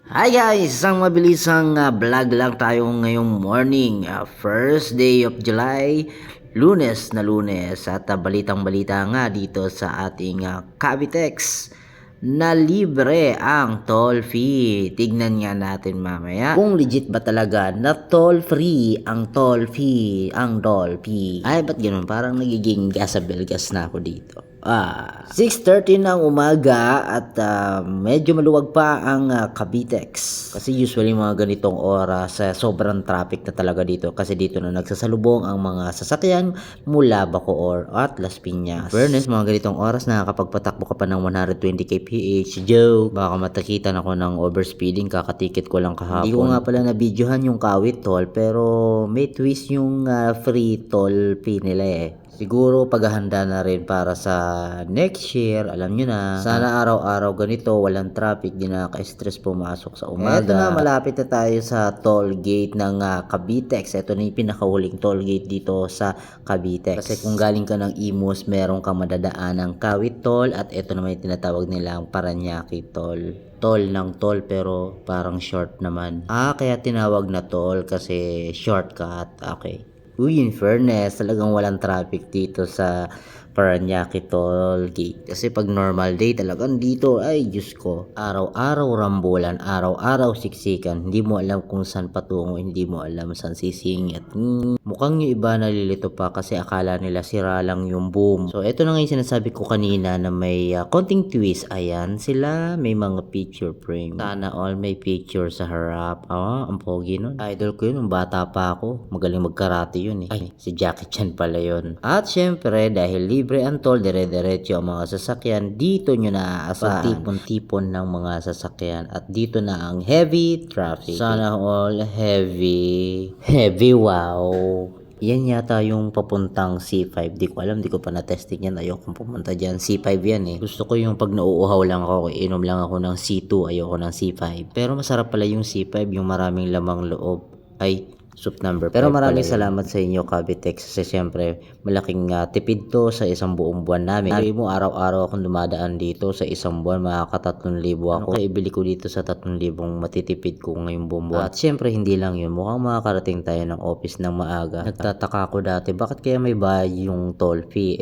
Hi guys! Isang mabilisang vlog lang tayo ngayong morning. First day of July, Lunes na Lunes. At balitang balita nga dito sa ating Cavitex na libre ang toll fee. Tignan nga natin mamaya kung legit ba talaga na toll free ang toll fee. Ang toll fee. Ay, ba't ganun? Parang nagiging gasabelgas na ako dito. 6:30 ng umaga at medyo maluwag pa ang Cavitex. Kasi usually mga ganitong oras sobrang traffic na talaga dito kasi dito na nagsasalubong ang mga sasakyan mula Bacoor at Las Piñas. Fairness, mga ganitong oras nakakapagpatakbo ka pa ng 120 kph. Joke! Baka matakitan ako ng overspeeding, kakatikit ko lang kahapon. Hindi ko nga pala na-videohan yung Kawit toll pero may twist yung free toll fee nila eh. Siguro paghahanda na rin para sa next year, alam nyo na. Sana araw-araw ganito, walang traffic, di nakaka-stress pumasok sa umaga. Eto na, malapit na tayo sa toll gate ng Cavitex. Ito na yung pinakahuling toll gate dito sa Cavitex. Kasi kung galing ka ng Imus, meron kang madadaan ng Kawit toll at ito naman yung tinatawag nilang Paranaque toll. Toll ng toll pero parang short naman. Kaya tinawag na toll kasi shortcut. Okay. Uy, in fairness, talagang walang traffic dito sa Paranaque Toll Gate. Kasi pag normal day talagang dito, ay Diyos ko, araw-araw rambulan, araw-araw siksikan. Hindi mo alam kung saan patungo, hindi mo alam saan sisingit. Mukhang yung iba nalilito pa kasi akala nila sira lang yung boom. So, ito na nga yung sinasabi ko kanina na may konting twist. Ayan, sila may mga picture frame. Sana all may picture sa harap. Ang pogi nun. Idol ko yun, nung bata pa ako. Magaling magkarate yun eh. Ay, si Jackie Chan pala yun. At syempre, dahil libre ang toll, dire-diretso ang mga sasakyan, dito nyo na aasahan. Tipon-tipon ng mga sasakyan. At dito na ang heavy traffic. Sana all heavy. Heavy, wow. Yan yata yung papuntang C5. Di ko alam, di ko pa na-testing yan. Ayoko pumunta dyan. C5 yan eh. Gusto ko yung pag nauuhaw lang ako, inom lang ako ng C2. Ayoko ng C5. Pero masarap pala yung C5, yung maraming lamang loob. Ay, soup number 5. Pero maraming salamat sa inyo, Cavitex. Kasi syempre, malaking tipid to sa isang buong buwan namin. Sabi mo, araw-araw akong dumadaan dito sa isang buwan. Makaka 3,000 ako. Kaya ibili ko dito sa 3,000 matitipid ko ngayong buong buwan. At syempre, hindi lang yun. Mukhang makakarating tayo ng office ng maaga. Nagtataka ako dati, bakit kaya may bayad yung toll fee?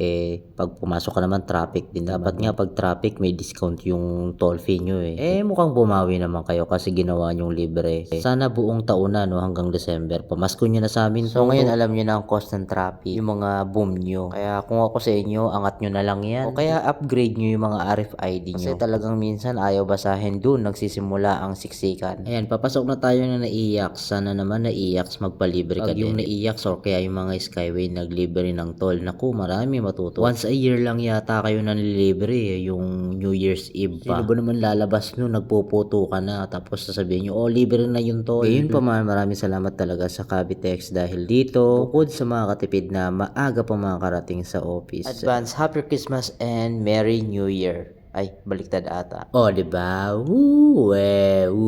Pag pumasok ka naman, traffic din. Dapat nga pag traffic, may discount yung toll fee nyo eh. Mukhang bumawi naman kayo kasi ginawa nyong libre. Sana buong taon na, no, hanggang December. Pamasko nyo na sa amin. So ngayon alam nyo na ang cost ng traffic, yung mga boom nyo. Kaya kung ako sa inyo, angat nyo na lang yan. O kaya upgrade nyo yung mga RFID nyo. Kasi talagang minsan ayaw basahin dun, nagsisimula ang siksikan. Ayan, papasok na tayo na naiyak. Sana naman naiyak, magpalibre ka din. Yung naiyak or kaya yung mga Skyway naglibre ng toll. Naku, marami matuto. Once a year lang yata kayo na nililibre yung New Year's Eve pa. Sino ba naman lalabas nun, nagpuputo ka na, tapos sasabihin nyo, libre na yung toll. Ngayon pa man, maraming salamat talaga sa Cavitex dahil dito, bukod sa mga katipid na maaga pa makakarating sa office. Advance Happy Christmas and Merry New Year. Ay, baliktad ata. Diba?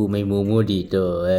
May mumu dito.